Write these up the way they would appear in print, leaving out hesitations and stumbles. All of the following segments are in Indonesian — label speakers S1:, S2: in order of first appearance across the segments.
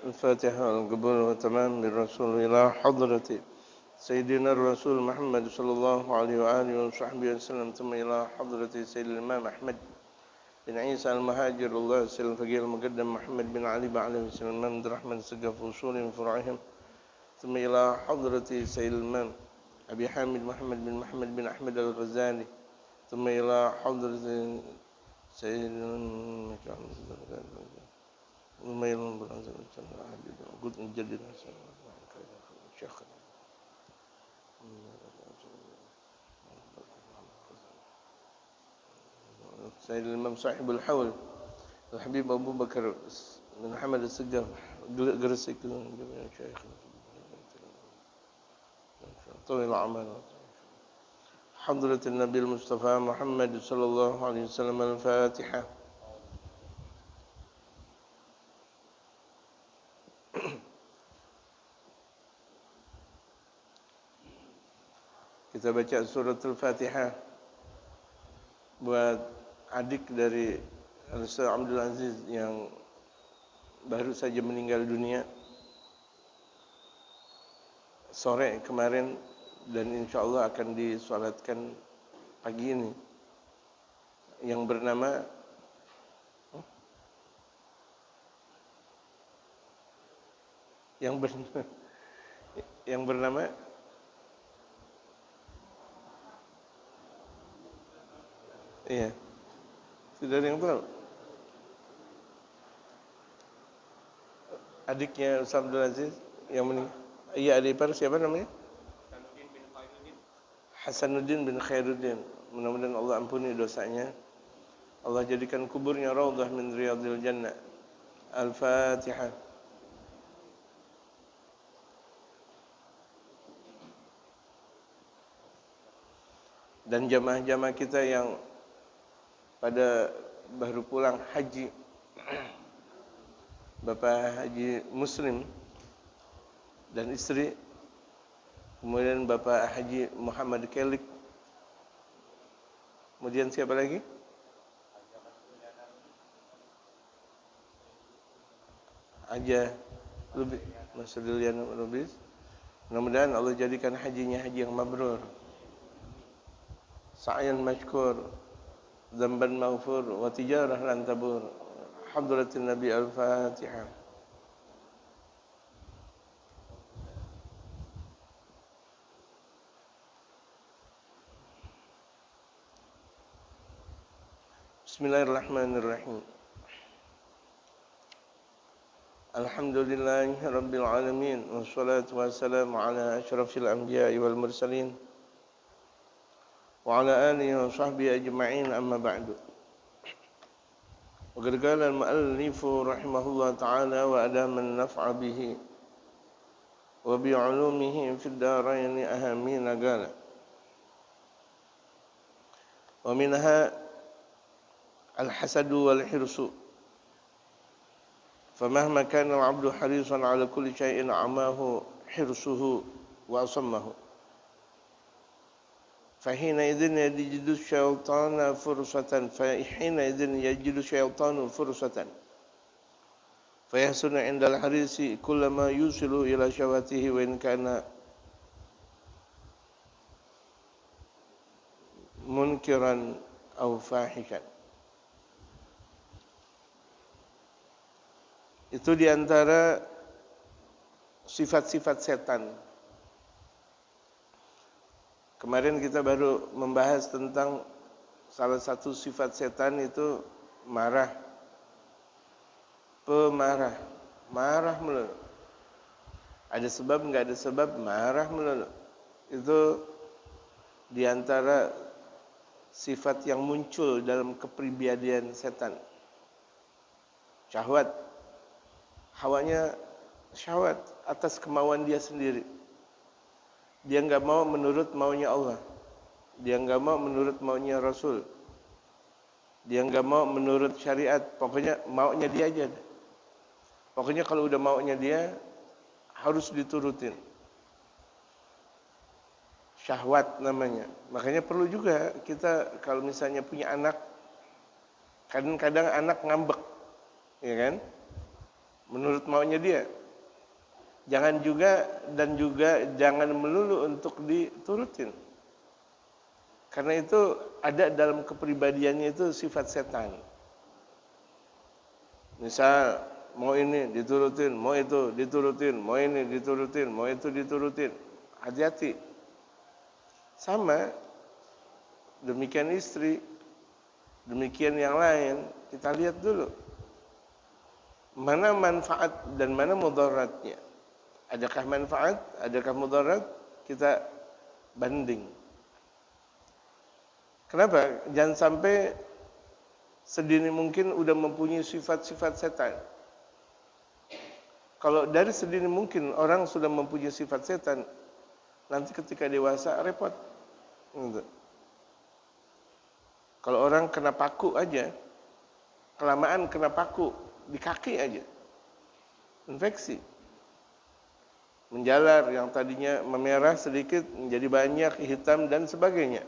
S1: الفاتحة والقبول وتمام بالرسول إلى حضرة سيدنا الرسول محمد صلى الله عليه وآله وصحبه وسلم ثم إلى حضرة سيد الإمام أحمد بن عيسى المهاجر الله السلام الفقيه المقدم محمد بن علي عليه السلام من رحمة سقف أصول فرعهم ثم إلى حضرة سيد الإمام أبي حامد محمد بن أحمد الغزالي ثم إلى حضرة سيد وميل بالعزم قلت نجدد شيخ سيد الإمام صاحب الحول الحبيب أبو بكر بن حمد السقاف قرسك جميع شيخ طويل العمل حضرة النبي المصطفى محمد صلى الله عليه وسلم الفاتحة. Kita baca surat Al-Fatihah buat adik dari Ustaz Abdul Aziz yang baru saja meninggal dunia sore kemarin dan insyaAllah akan disolatkan pagi ini, yang bernama iya, tidak ada yang tahu. Adiknya Ustaz Abdul Aziz yang meninggal. Iya, adik ipar siapa namanya? Hasanuddin bin Khairuddin. Mudah-mudahan Allah ampuni dosanya. Allah jadikan kuburnya raudhah min riyadil jannah. Al-Fatihah. Dan jamaah-jamaah kita yang pada baru pulang haji, Bapak Haji Muslim dan istri, kemudian Bapak Haji Muhammad Kelik, kemudian siapa lagi? Aja Mas Dilian Lubis. Mudah-mudahan Allah jadikan hajinya haji yang mabrur, sa'yan mashkur, dzamban maghfur, wa tijarah lan tabur. Hadratin Nabi Al-Fatihah. Bismillahirrahmanirrahim. Alhamdulillahi Rabbil Alamin. Wassalatu wassalamu ala ashrafil anbiya'i wal mursalin wa ala alihi wa sahbihi ajma'in, amma ba'du. Wa qad qala al-mu'allifu rahimahullah ta'ala wa adama an-naf'a bihi wa bi'ulumihi fid darain ahamin qala wa minha al-hasadu wal hirsu famahma kana al-'abdu harisan 'ala kulli shay'in 'amahu hirsuhu wa asammahu فحينئذ يجد الشيطان فرصة فيحسن عند الحريص كل ما يوصل إلى شهوته وإن كان منكرا أو فاحشا. Itu diantara sifat-sifat setan. Kemarin kita baru membahas tentang salah satu sifat setan itu marah, pemarah, marah melulu. Ada sebab enggak ada sebab, marah melulu. Itu diantara sifat yang muncul dalam kepribadian setan. Syahwat, hawanya syahwat atas kemauan dia sendiri. Dia enggak mau menurut maunya Allah. Dia enggak mau menurut maunya Rasul. Dia enggak mau menurut syariat. Pokoknya maunya dia aja. Pokoknya kalau udah maunya dia harus diturutin. Syahwat namanya. Makanya perlu juga kita kalau misalnya punya anak, kadang-kadang anak ngambek, ya kan? menurut maunya dia. Jangan juga jangan melulu untuk diturutin. Karena itu ada dalam kepribadiannya itu sifat setan. Misal mau ini diturutin, mau itu diturutin, mau ini diturutin, mau itu diturutin. Hati-hati. Sama demikian istri, demikian yang lain, kita lihat dulu mana manfaat dan mana mudaratnya. Adakah manfaat, adakah mudarat, kita banding. Kenapa? Jangan sampai sedini mungkin udah mempunyai sifat-sifat setan. Kalau dari sedini mungkin orang sudah mempunyai sifat setan, nanti ketika dewasa repot. Gitu. Kalau orang kena paku aja, kelamaan kena paku di kaki aja, infeksi, menjalar yang tadinya memerah sedikit menjadi banyak, hitam dan sebagainya.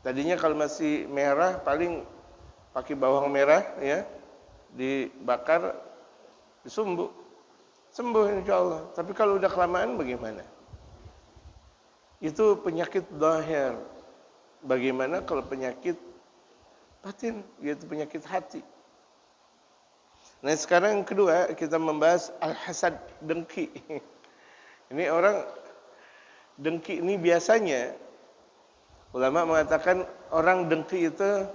S1: Tadinya kalau masih merah paling pakai bawang merah ya, dibakar, disumbuk, sembuh insyaallah. Tapi kalau udah kelamaan bagaimana? Itu penyakit zahir. Bagaimana kalau penyakit batin, yaitu penyakit hati. Nah sekarang yang kedua kita membahas al-hasad, dengki. Ini orang dengki ini biasanya ulama mengatakan orang dengki itu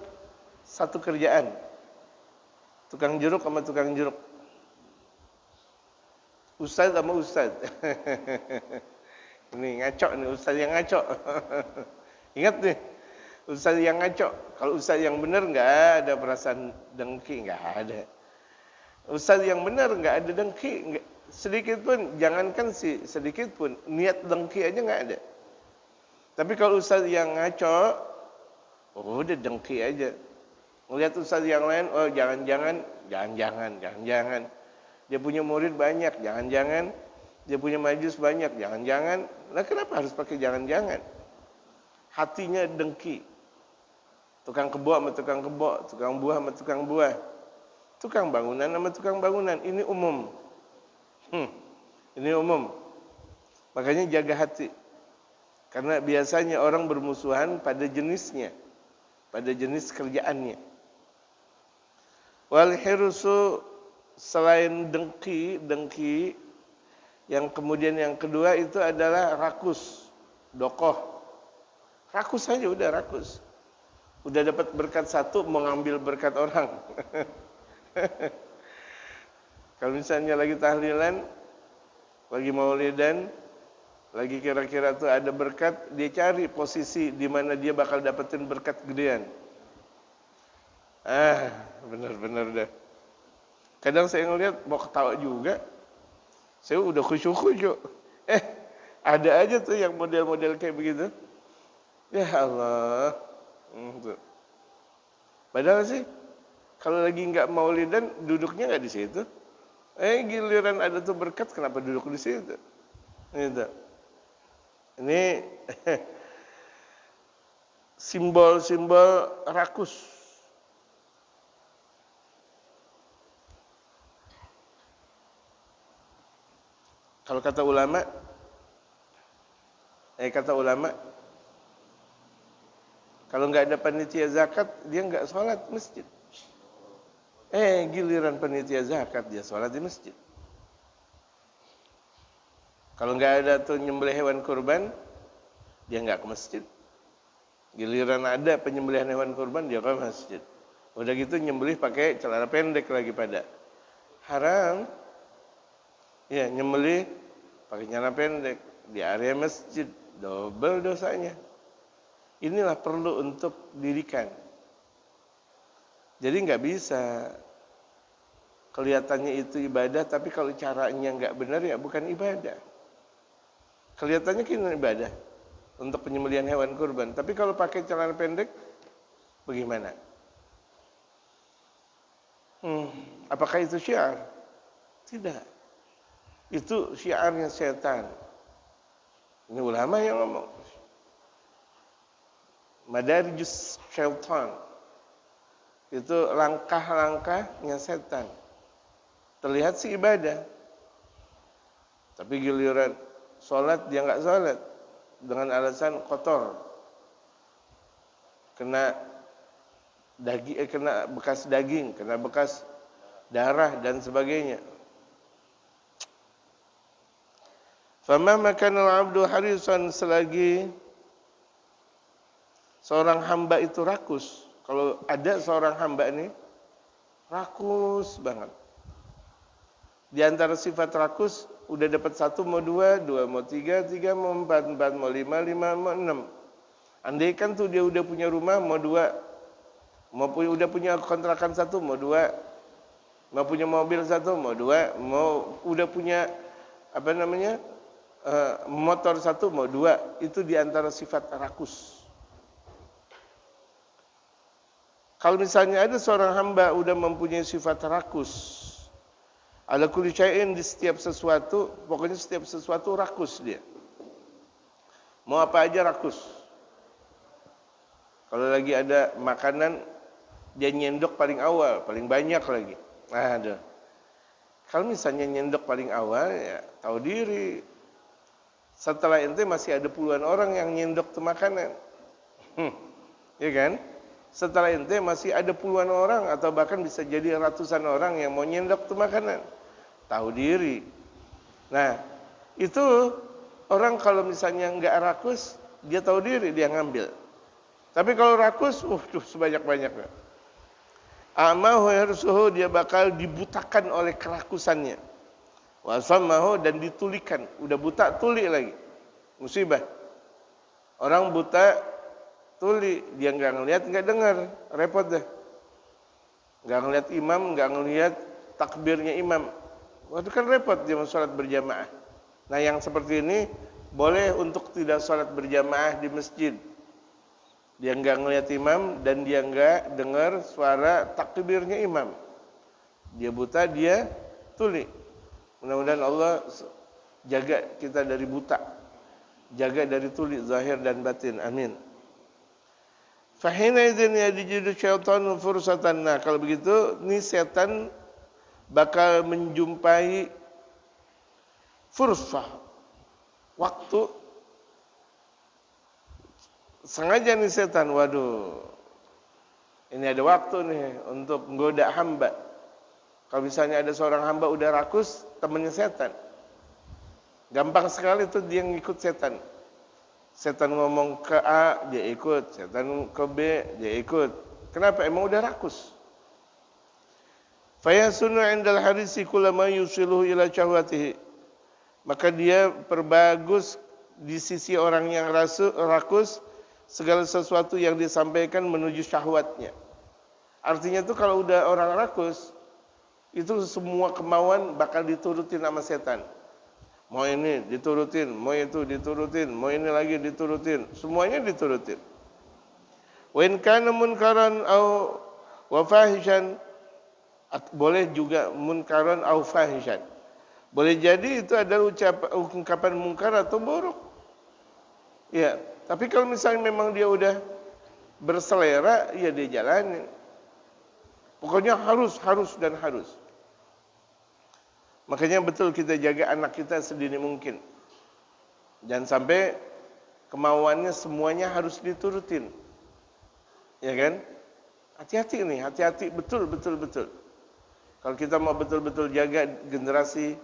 S1: satu kerjaan. Tukang jeruk sama tukang jeruk. Ustaz sama ustaz. Ini ngaco nih, ustaz yang ngaco. Ingat nih, ustaz yang ngaco. Kalau ustaz yang benar enggak ada perasaan dengki, enggak ada. Ustaz yang benar enggak ada dengki, sedikit pun, jangankan sedikit pun, niat dengki aja enggak ada. Tapi kalau ustaz yang ngaco, oh udah dengki aja. Melihat ustaz yang lain, oh jangan-jangan. Dia punya murid banyak, jangan-jangan. Dia punya majlis banyak, jangan-jangan. Nah kenapa harus pakai jangan-jangan? Hatinya dengki. Tukang kebo sama tukang kebo, tukang buah sama tukang buah. Tukang bangunan sama tukang bangunan, ini umum. Ini umum. Makanya jaga hati. Karena biasanya orang bermusuhan pada jenisnya, pada jenis kerjaannya. Wal hirsu, selain dengki yang kemudian yang kedua itu adalah rakus, dokoh. Rakus saja udah rakus. Udah dapat berkat satu, mau ngambil berkat orang. Kalau misalnya lagi tahlilan, lagi maulidan, lagi kira-kira tuh ada berkat, dia cari posisi di mana dia bakal dapetin berkat gedean. Benar-benar dah. Kadang saya ngeliat mau ketawa juga. Saya udah khusyuk-khusyuk. Ada aja tuh yang model-model kayak begitu. Ya Allah. Padahal sih kalau lagi nggak maulidan duduknya nggak di situ. Giliran ada tuh berkat kenapa duduk di situ? Gitu. Ini simbol-simbol rakus. Kalau kata ulama, kalau nggak ada panitia zakat, dia nggak sholat masjid. Giliran panitia zakat, dia sholat di masjid. Kalau nggak ada tuh nyembelih hewan kurban, dia nggak ke masjid. Giliran ada penyembelihan hewan kurban, dia ke masjid. Udah gitu nyembelih pakai celana pendek lagi pada. Haram. Ya, nyembelih pakai celana pendek di area masjid, double dosanya. Inilah perlu untuk dirikan. Jadi nggak bisa kelihatannya itu ibadah, tapi kalau caranya nggak benar ya bukan ibadah. Kelihatannya kini ibadah untuk penyembelihan hewan kurban, tapi kalau pakai celana pendek, bagaimana? Apakah itu syiar? Tidak. Itu syiarnya setan. Ini ulama yang ngomong. Madarijus syaitan. Itu langkah-langkahnya setan. terlihat sih ibadah. Tapi giliran sholat dia nggak sholat dengan alasan kotor, kena daging, kena bekas daging, kena bekas darah dan sebagainya. Fama makan al-abdu harisan, selagi seorang hamba itu rakus. Kalau ada seorang hamba ini rakus banget. Di antara sifat rakus, udah dapat 1 mau 2, 2 mau 3, 3 mau 4, 4 mau 5, 5 mau 6. Andaikan tuh dia udah punya rumah mau 2, udah punya kontrakan 1 mau 2, mau punya mobil 1 mau 2, mau udah punya motor 1 mau 2, itu di antara sifat rakus. Kalau misalnya ada seorang hamba udah mempunyai sifat rakus, ala kulli syai'in, di setiap sesuatu, pokoknya setiap sesuatu rakus dia. Mau apa aja rakus. Kalau lagi ada makanan, dia nyendok paling awal, paling banyak lagi. Ada. Kalau misalnya nyendok paling awal, ya tahu diri. Setelah ente masih ada puluhan orang yang nyendok tuh makanan. Ya kan? Setelah ente masih ada puluhan orang atau bahkan bisa jadi ratusan orang yang mau nyendok tuh makanan. Tahu diri. Nah, itu orang kalau misalnya nggak rakus, dia tahu diri, dia ngambil. Tapi kalau rakus, sebanyak-banyaknya. Amahu yarsuhu, dia bakal dibutakan oleh kerakusannya. Wasamahu, dan ditulikan. Udah buta, tuli lagi. Musibah. Orang buta, tuli. Dia nggak ngelihat, nggak dengar. Repot deh. Nggak ngelihat imam, nggak ngelihat takbirnya imam. Waduh, kan repot dia mau sholat berjamaah. Nah, yang seperti ini boleh untuk tidak sholat berjamaah di masjid. Dia nggak ngelihat imam dan dia nggak dengar suara takbirnya imam. Dia buta, dia tuli. Mudah-mudahan Allah jaga kita dari buta, jaga dari tuli zahir dan batin. Amin. Fahina idzin yajidu syaitanu fursatan. Nah, kalau begitu, ini setan bakal menjumpai fursah, waktu. Sengaja nih setan, waduh, ini ada waktu nih untuk menggoda hamba. Kalau misalnya ada seorang hamba udah rakus, temannya setan, gampang sekali tuh dia ngikut setan. Setan ngomong ke A, dia ikut. Setan ke B, dia ikut. Kenapa? Emang udah rakus. Fayasunu indal harisi kullama yusiluhu ila syahwatihi. Maka dia perbagus di sisi orang yang rakus segala sesuatu yang disampaikan menuju syahwatnya. Artinya tuh kalau udah orang rakus, itu semua kemauan bakal diturutin sama setan. Mau ini diturutin, mau itu diturutin, mau ini lagi diturutin, semuanya diturutin. Wa in kana munkaran au wa fahishan, boleh juga munkaran au fahishan. Boleh jadi itu adalah ungkapan mungkar atau buruk. Ya, tapi kalau misalnya memang dia udah berselera, ya dia jalanin. Pokoknya harus dan harus. Makanya betul kita jaga anak kita sedini mungkin. Jangan sampai kemauannya semuanya harus diturutin. Ya kan? Hati-hati nih, hati-hati betul. Kalau kita mau betul-betul jaga generasi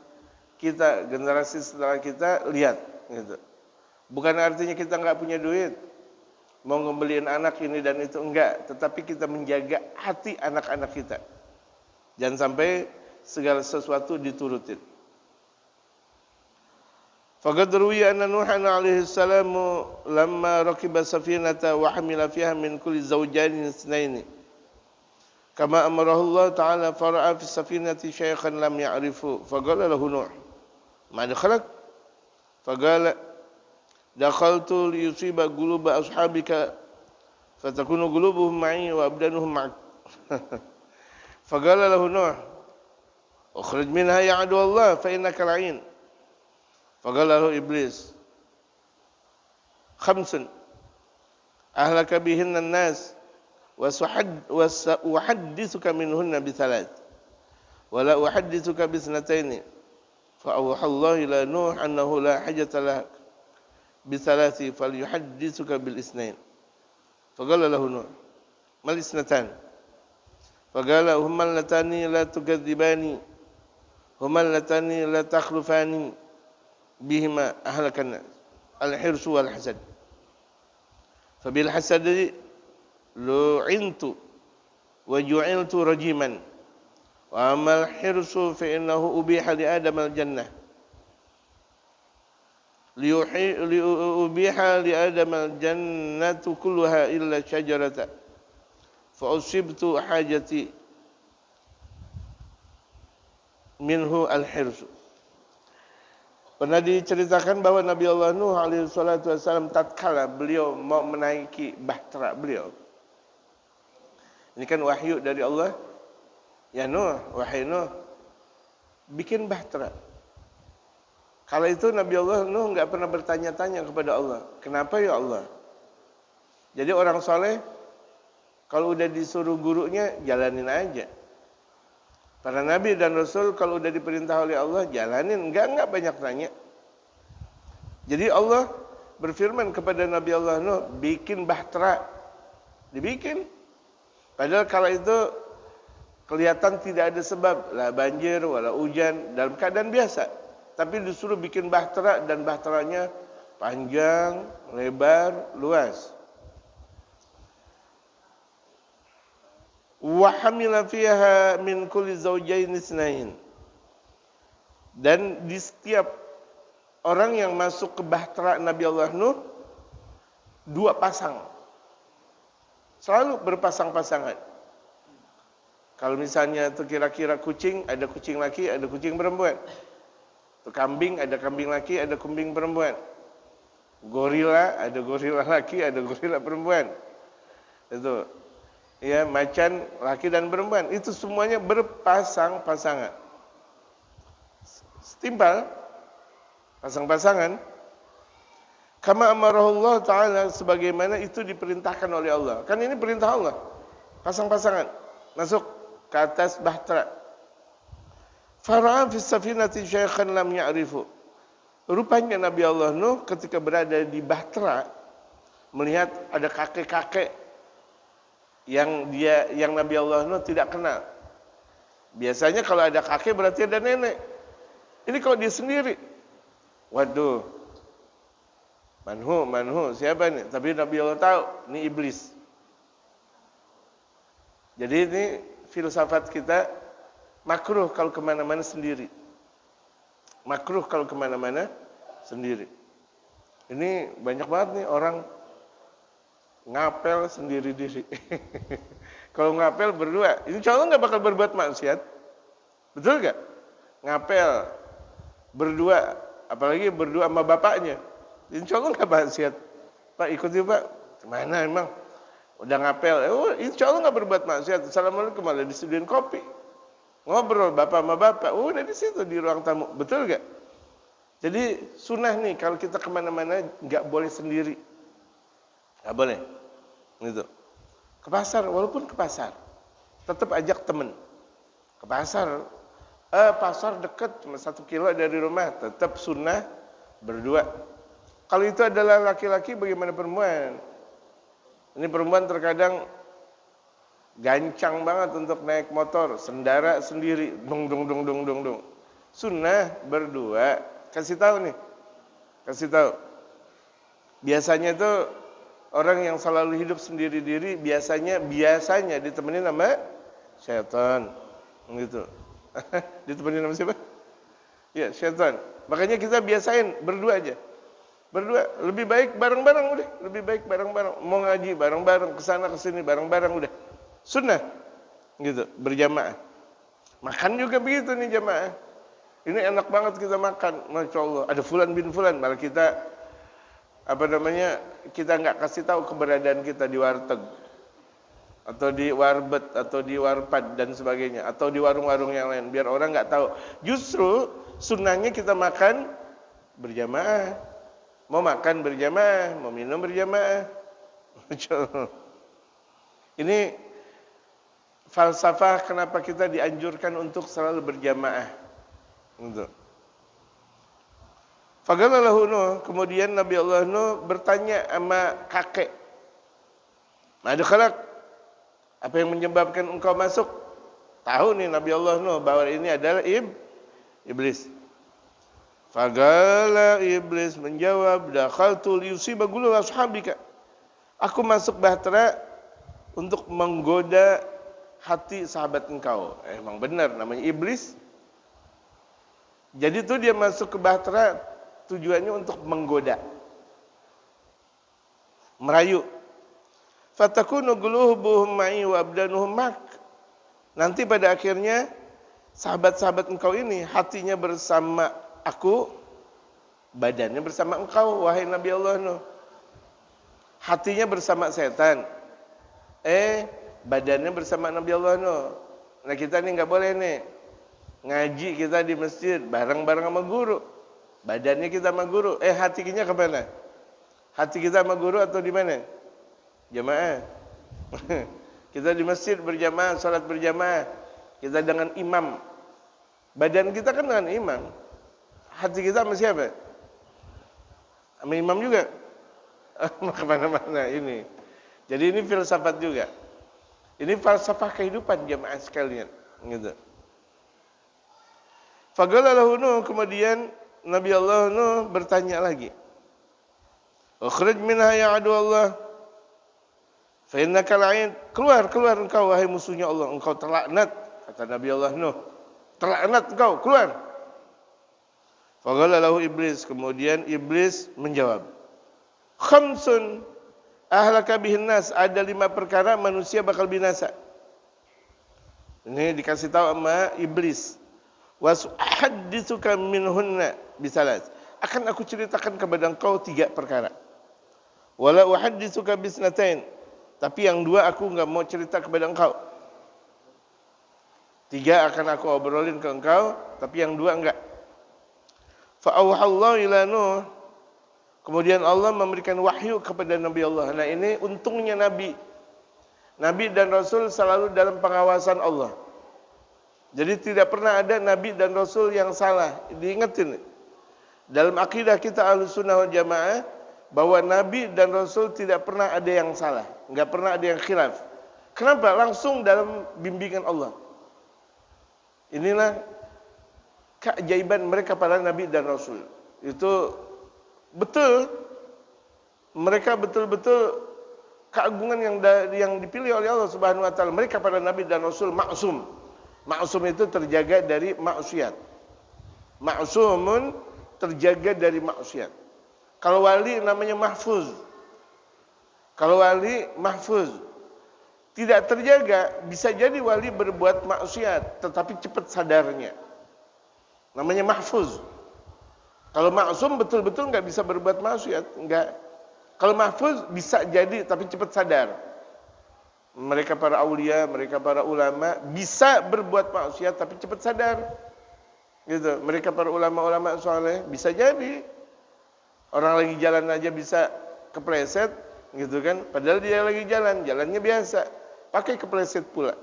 S1: kita, generasi setelah kita, lihat gitu. Bukan artinya kita nggak punya duit, mau ngembeliin anak ini dan itu, enggak. Tetapi kita menjaga hati anak-anak kita. Jangan sampai segala sesuatu diturutin. Faqad ruwiya anna Nuhan alaihi salam lamma rakiba safinata wa hamila fiha min kulli zawjayn itsnaini. Kama amarahu Allah Ta'ala fara'a fi safinati syaykhan lam ya'rifu. Faqala lahu Nuh, "Ma dakhalak?" Faqala, "Dakhaltu liyusiba quluba ashabika fatakunu qulubuhum ma'i wa abdanuhum ma'ak." Faqala lahu Nuh, "Ukhrij minha ya adu Allah fa innaka la'in." Faqala lahu Iblis, "Khamsun ahlaka bihinna an-nas wa uhaddithuka minhunna bi thalath. Wala uhadditsuka bisnataini. Fa awhallahu ila Nuh annahu la hajata lak bisalathi falyuhadditsuka bil isnain. Faqala lahu Nuh, mal isnatan? Faqala huma allatani la tukadzibani, huma allatani la takhlufani bihima ahlakan al-hirsu wal hasad. Fabil hasadi lu'intu wa ju'iltu rajiman. Wa amal hirsu fa innahu ubiha li Adam al-jannah. Ubiha li Adam al-jannatu kulluha illa syajarata. Fa usibtu hajati minhu al-hirsu. Pernah diceritakan bahwa Nabi Allah Nuh alaihi salatu wasallam tatkala beliau mau menaiki bahtera beliau. Ini kan wahyu dari Allah. Ya Nuh, wahai Nuh, bikin bahtera. Kala itu Nabi Allah Nuh enggak pernah bertanya-tanya kepada Allah, kenapa ya Allah? Jadi orang soleh kalau udah disuruh gurunya jalanin aja. Para nabi dan rasul kalau udah diperintah oleh Allah jalanin, enggak banyak tanya. Jadi Allah berfirman kepada Nabi Allah Nuh, bikin bahtera. Dibikin. Padahal kala itu kelihatan tidak ada sebab, lah banjir, wala hujan, dalam keadaan biasa. Tapi disuruh bikin bahtera dan bahteranya panjang, lebar, luas. Wa hamila fiha min kulli zawjayn itsnain. Dan di setiap orang yang masuk ke bahtera Nabi Allah Nuh, 2 pasang. Selalu berpasang-pasangan. Kalau misalnya itu kira-kira kucing, ada kucing laki, ada kucing perempuan. Itu kambing, ada kambing laki, ada kambing perempuan. Gorila, ada gorila laki, ada gorila perempuan. Itu. Ya, macan laki dan perempuan. Itu semuanya berpasang-pasangan. Setimpal. Pasang-pasangan. Kama amarahullah ta'ala, sebagaimana itu diperintahkan oleh Allah. Kan ini perintah Allah. Pasang-pasangan. Masuk ke atas bahtera. Fara'a fi safinati syaikhan lam ya'rifu. Rupanya Nabi Allah Nuh ketika berada di bahtera melihat ada kakek-kakek yang Nabi Allah Nuh tidak kenal. Biasanya kalau ada kakek berarti ada nenek. Ini kalau dia sendiri. Waduh. Manhu, siapa nih? Tapi Nabi Allah tahu, ini iblis. Jadi ini filsafat kita makruh kalau kemana-mana sendiri. Makruh kalau kemana-mana sendiri. Ini banyak banget nih orang ngapel sendiri diri. Kalau ngapel berdua, ini cowok nggak bakal berbuat maksiat, betul nggak? Ngapel berdua, apalagi berdua sama bapaknya, ini cowok nggak maksiat. Pak ikut yuk Pak, kemana emang? Udah ngapel, insya Allah nggak berbuat maksiat. Assalamualaikum, malah disediain kopi, ngobrol bapak sama bapak, udah di situ di ruang tamu, betul nggak? Jadi sunnah nih kalau kita kemana-mana nggak boleh sendiri, nggak boleh, gitu. Ke pasar, walaupun ke pasar, tetap ajak temen. Ke pasar, pasar dekat cuma 1 kilo dari rumah, tetap sunnah berdua. Kalau itu adalah laki-laki, bagaimana perempuan? Ini perempuan terkadang gancang banget untuk naik motor, sendara sendiri, dong. Sunnah berdua, kasih tahu nih, kasih tahu. Biasanya itu orang yang selalu hidup sendiri diri, biasanya ditemenin sama syaitan, gitu. Ditemenin sama siapa? Ya, syaitan. Makanya kita biasain berdua aja. Berdua, lebih baik bareng-bareng udah, lebih baik bareng-bareng. Mau ngaji bareng-bareng, kesana kesini bareng-bareng udah. Sunnah, gitu, berjamaah. Makan juga begitu nih jamaah. Ini enak banget kita makan, masya Allah. Ada fulan bin fulan, malah kita kita nggak kasih tahu keberadaan kita di warteg, atau di warbet, atau di warpad dan sebagainya, atau di warung-warung yang lain, biar orang nggak tahu. Justru sunnahnya kita makan berjamaah. Mau makan berjamaah, mau minum berjamaah. Ini falsafah kenapa kita dianjurkan untuk selalu berjamaah. Untuk. Faqala lahu Nuh, kemudian Nabi Allah Nuh bertanya sama kakek. Madkhalak, apa yang menyebabkan engkau masuk? Tahu nih Nabi Allah Nuh bahwa ini adalah iblis. Faqala iblis menjawab, dakhaltu liyusiba gulu ashabika. Aku masuk bahtera untuk menggoda hati sahabat engkau. Emang benar namanya iblis. Jadi itu dia masuk ke bahtera tujuannya untuk menggoda, merayu. Fatakunu qulubuhum ma'i wa abdanuhum mak. Nanti pada akhirnya sahabat-sahabat engkau ini hatinya bersama aku, badannya bersama engkau, wahai Nabi Allah Nuh. Hatinya bersama setan, badannya bersama Nabi Allah Nuh. Nah kita nih nggak boleh nih ngaji kita di masjid bareng-bareng sama guru, badannya kita sama guru, hatinya kemana? Hati kita sama guru atau di mana? Jamaah. Kita di masjid berjamaah, salat berjamaah. Kita dengan imam. Badan kita kan dengan imam. Hati kita sama siapa? Sama imam juga. Kemana-mana ini. Jadi ini filsafat juga. Ini falsafah kehidupan jamaah sekalian. Gitu. Faqala lahu Nuh, kemudian Nabi Allah Nuh bertanya lagi. Ukhrij minha ya adu Allah. Fa innaka la'in. Keluar engkau wahai musuhnya Allah, engkau terlaknat, kata Nabi Allah Nuh. Terlaknat engkau, keluar. Faqala lahu iblis, kemudian iblis menjawab. Khamsun ahlaka bihin nas, ada 5 perkara manusia bakal binasa. Ini dikasih tahu sama iblis. Wasuhadditsuka minhunna bisalas. Akan aku ceritakan kepada engkau 3 perkara. Wala uhadditsuka bisnatain. Tapi yang 2 aku enggak mau cerita kepada engkau. 3 akan aku obrolin ke engkau, tapi yang 2 enggak. Fa auhallahu ila Nuh. Kemudian Allah memberikan wahyu kepada Nabi Allah. Nah ini untungnya Nabi. Nabi dan Rasul selalu dalam pengawasan Allah. Jadi tidak pernah ada Nabi dan Rasul yang salah. Diingetin. Dalam akidah kita Ahlussunnah wal Jamaah, bahwa Nabi dan Rasul tidak pernah ada yang salah. Enggak pernah ada yang khilaf. Kenapa? Langsung dalam bimbingan Allah. Inilah keajaiban mereka para Nabi dan Rasul. Itu betul. Mereka betul-betul keagungan yang dipilih oleh Allah Subhanahu wa taala. Mereka para Nabi dan Rasul maksum. Maksum itu terjaga dari maksiat. Maksumun terjaga dari maksiat. Kalau wali namanya mahfuz. Kalau wali mahfuz. Tidak terjaga, bisa jadi wali berbuat maksiat, tetapi cepat sadarnya. Namanya mahfuz. Kalau maksum betul-betul nggak bisa berbuat maksiat, enggak. Kalau mahfuz bisa jadi, tapi cepat sadar. Mereka para aulia, mereka para ulama bisa berbuat maksiat, tapi cepat sadar. Gitu. Mereka para ulama-ulama soleh bisa jadi. Orang lagi jalan aja bisa kepleset, gitu kan? Padahal dia lagi jalan, jalannya biasa, pakai kepleset pula.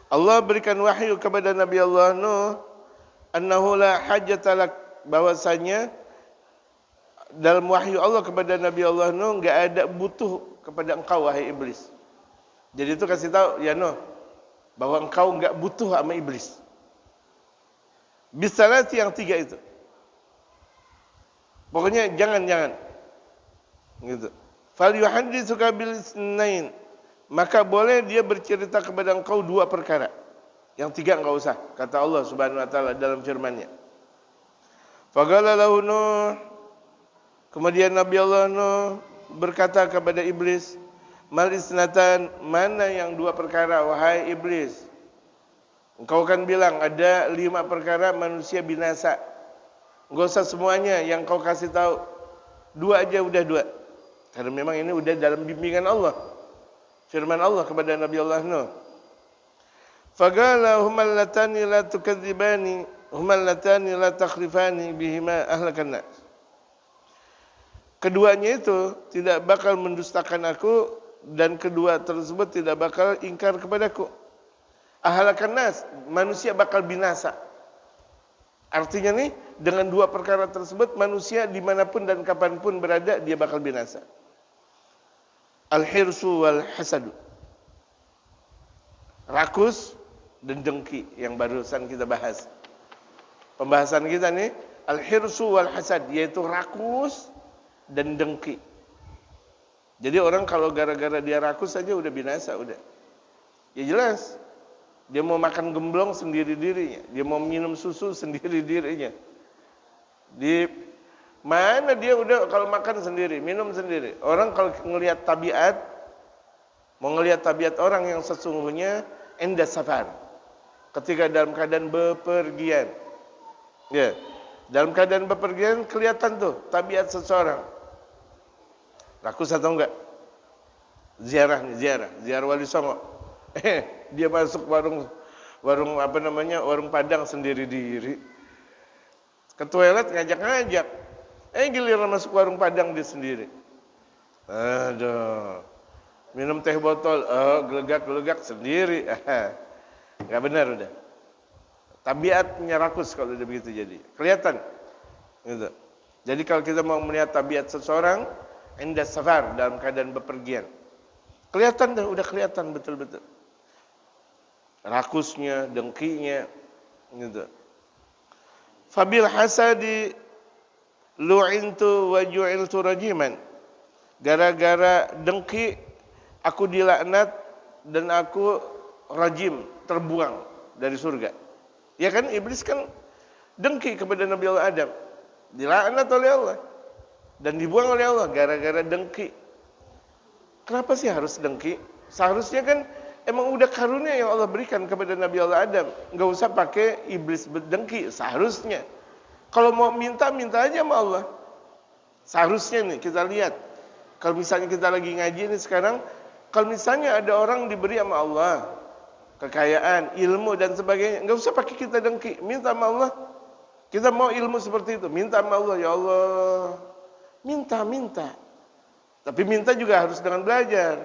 S1: Allah berikan wahyu kepada Nabi Allah Nuh, annahu la hajjata lak, bahwasanya dalam wahyu Allah kepada Nabi Allah Nuh enggak ada butuh kepada engkau wahai iblis. Jadi itu kasih tahu ya Nuh bahwa engkau enggak butuh sama iblis. Bisalati yang 3 itu. Pokoknya jangan. Gitu. Fal yuhadditsuka bil isnain. Maka boleh dia bercerita kepada engkau 2 perkara. Yang 3 enggak usah, kata Allah Subhanahu wa taala dalam firman-Nya. Faqala lahu Nuh. Kemudian Nabi Allah Nuh berkata kepada iblis, "Mal isnatan, mana yang 2 perkara wahai iblis? Engkau kan bilang ada 5 perkara manusia binasa. Enggak usah semuanya yang kau kasih tahu. 2 aja udah 2. Karena memang ini udah dalam bimbingan Allah. Firman Allah kepada Nabi Allah Nuh. Faqala humal latani la tukadzibani, humal latani la takhrifani bihima ahlakan nas. keduanya itu tidak bakal mendustakan aku dan kedua tersebut tidak bakal ingkar kepadaku. Ahalakan nas, manusia bakal binasa. Artinya nih, dengan dua perkara tersebut manusia dimanapun dan kapanpun berada dia bakal binasa. Al-hirsu wal hasadu. Rakus dan dengki yang barusan kita bahas. Pembahasan kita nih, al-hirsu wal hasad, yaitu rakus dan dengki. Jadi orang kalau gara-gara dia rakus saja udah binasa, udah. Ya jelas. Dia mau makan gemblong sendiri dirinya, dia mau minum susu sendiri dirinya. Di mana dia udah kalau makan sendiri, minum sendiri. Orang kalau ngelihat tabiat, mau ngelihat tabiat orang yang sesungguhnya inda safar. Ketika dalam keadaan bepergian. Ya. Dalam keadaan bepergian kelihatan tuh tabiat seseorang. Rakus atau enggak? Ziarah Wali Songo. Dia masuk warung Padang sendiri diri. Ke toilet ngajak-ngajak. Giliran masuk warung Padang dia sendiri. Aduh. Minum teh botol, gelegak-gelegak sendiri. Enggak benar udah. Tabiatnya rakus kalau udah begitu jadi. Kelihatan. Gitu. Jadi kalau kita mau melihat tabiat seseorang, inda safar, dalam keadaan bepergian. Kelihatan dah, udah kelihatan betul-betul. Rakusnya, dengkinya, gitu. Fabil hasadi lu'intu wa ju'iltu rajiman. Gara-gara dengki aku dilaknat dan aku rajim, terbuang dari surga. Ya kan, iblis kan dengki kepada Nabi Allah Adam. Dilaknat oleh Allah dan dibuang oleh Allah gara-gara dengki. Kenapa sih harus dengki? Seharusnya kan emang udah karunia yang Allah berikan kepada Nabi Allah Adam. Enggak usah pakai iblis berdengki, seharusnya. Kalau mau minta aja sama Allah. Seharusnya nih kita lihat. Kalau misalnya kita lagi ngaji nih sekarang, kalau misalnya ada orang diberi sama Allah kekayaan, ilmu dan sebagainya, enggak usah pakai kita dengki, minta sama Allah. Kita mau ilmu seperti itu, minta sama Allah, ya Allah. Minta. Tapi minta juga harus dengan belajar.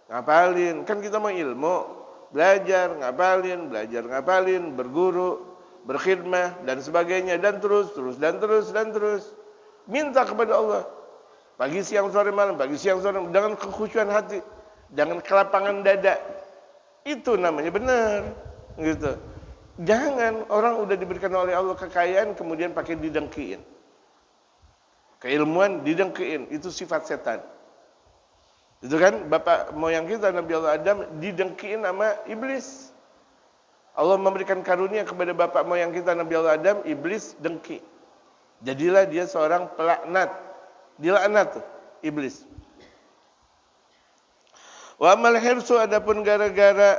S1: Ngapalin, kan kita mau ilmu, belajar, ngapalin, berguru, berkhidmah dan sebagainya dan terus. Minta kepada Allah. Pagi, siang, sore, malam, dengan kekhusyuan hati, dengan kelapangan dada. Itu namanya benar, gitu. Jangan orang udah diberikan oleh Allah kekayaan kemudian pakai didengkiin. Keilmuan didengkiin, itu sifat setan. Itu kan bapak moyang kita Nabi Allah Adam didengkiin sama iblis. Allah memberikan karunia kepada bapak moyang kita Nabi Allah Adam, iblis dengki. Jadilah dia seorang pelaknat. Dilaknat tuh iblis. Wa amal hirsu, adapun gara-gara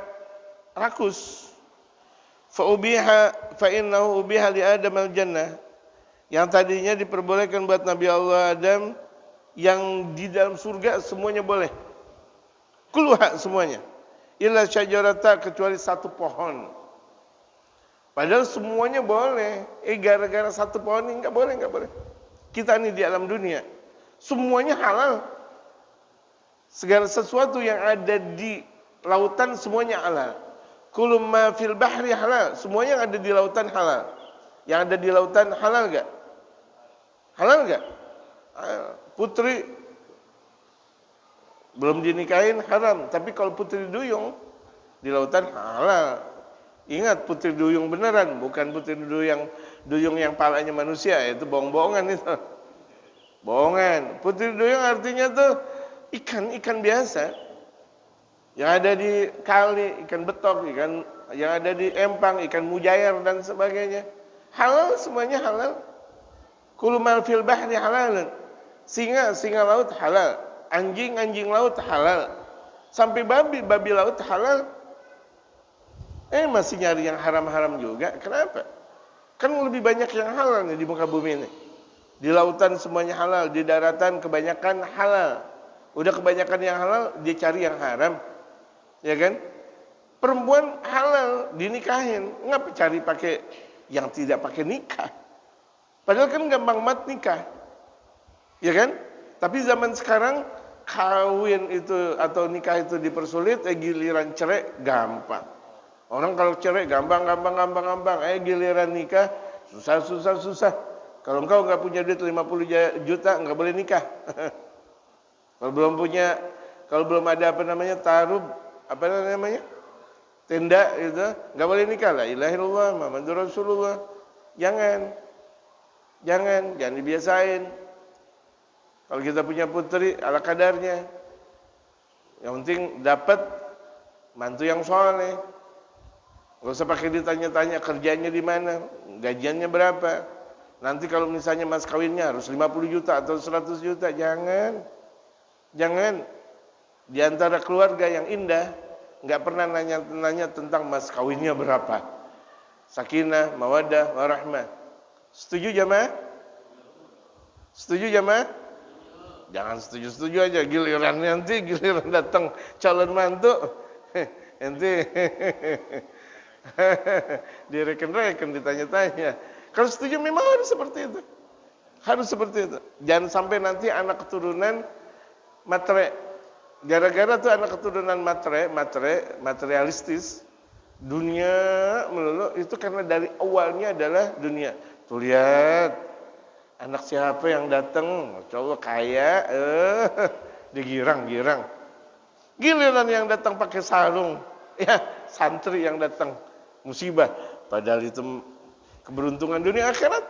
S1: rakus, fa innahu ubiha li Adam al-jannah. Yang tadinya diperbolehkan buat Nabi Allah Adam, yang di dalam surga semuanya boleh. Kulluha semuanya. Illa syajarata, kecuali satu pohon. Padahal semuanya boleh. Gara-gara satu pohon ini enggak boleh. Kita ini di alam dunia semuanya halal. Segala sesuatu yang ada di lautan semuanya halal. Kullu ma fil bahri halal. Semuanya yang ada di lautan halal. Yang ada di lautan halal enggak? Halal enggak? Putri belum dinikahin haram, tapi kalau putri duyung di lautan halal. Ingat, putri duyung beneran, bukan putri duyung yang palanya manusia, itu bohong-bohongan itu. Bohongan. Putri duyung artinya tuh ikan biasa. Yang ada di kali, ikan betok, ikan yang ada di empang, ikan mujair dan sebagainya. Halal, semuanya halal. Kullu ma fil bahri halal. Singa laut halal. Anjing laut halal. Sampai babi laut halal. Masih nyari yang haram-haram juga. Kenapa? Kan lebih banyak yang halal nih di muka bumi ini. Di lautan semuanya halal, di daratan kebanyakan halal. Udah kebanyakan yang halal, dia cari yang haram. Ya kan? Perempuan halal dinikahin. Ngapa cari pakai yang tidak pakai nikah? Padahal kan gampang banget nikah. Ya kan? Tapi zaman sekarang kawin itu atau nikah itu dipersulit, giliran cerai gampang. Orang kalau cerai gampang. Giliran nikah susah. Kalau engkau nggak punya duit 50 juta, nggak boleh nikah. Kalau belum ada taruh tenda itu, nggak boleh nikah. La ilaha illallah Muhammadur Rasulullah. Jangan dibiasain. Kalau kita punya putri ala kadarnya. Yang penting dapat mantu yang soleh. Gak usah pakai ditanya-tanya kerjanya di mana, gajiannya berapa. Nanti kalau misalnya mas kawinnya harus 50 juta atau 100 juta, jangan. Di antara keluarga yang indah, nggak pernah nanya tentang mas kawinnya berapa. Sakinah, mawaddah, warahmah. Setuju jamaah? Jangan setuju aja, giliran datang calon mantu, nanti direken-reken, ditanya-tanya. Kalau setuju memang harus seperti itu. Jangan sampai nanti anak keturunan matre. Gara-gara tuh anak keturunan materialistis, dunia melulu, itu karena dari awalnya adalah dunia. Tuh lihat, anak siapa yang datang, cowok kaya, digirang. Giliran yang datang pakai sarung, ya santri yang datang, musibah. Padahal itu keberuntungan dunia akhirat.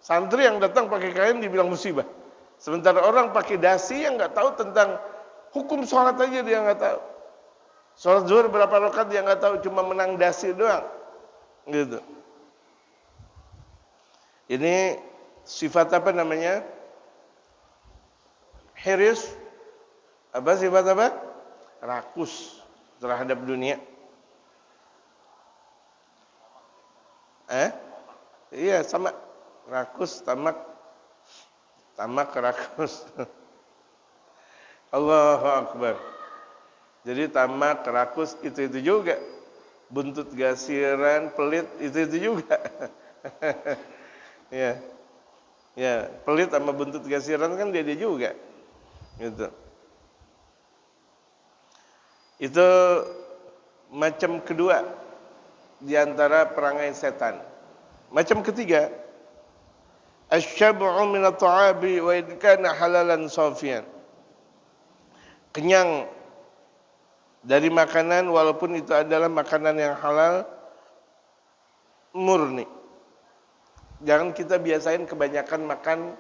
S1: Santri yang datang pakai kain dibilang musibah. Sementara orang pakai dasi yang nggak tahu tentang hukum sholat aja dia nggak tahu. Sholat zuhur berapa rakaat dia nggak tahu, cuma menang dasi doang. Gitu. Ini sifat apa namanya? Hiris. Apa sifat apa? Rakus terhadap dunia. Iya sama. Rakus, tamak, rakus. Allahu Akbar. Jadi tamak, rakus itu juga. Buntut gasiran, pelit itu juga. Ya, pelit sama buntut gasiran kan dia juga. Gitu. Itu macam kedua di antara perangai setan. Macam ketiga, asy-syab'u min at-ta'abi wa in kana halalan safiyan. Kenyang dari makanan walaupun itu adalah makanan yang halal murni. Jangan kita biasain kebanyakan makan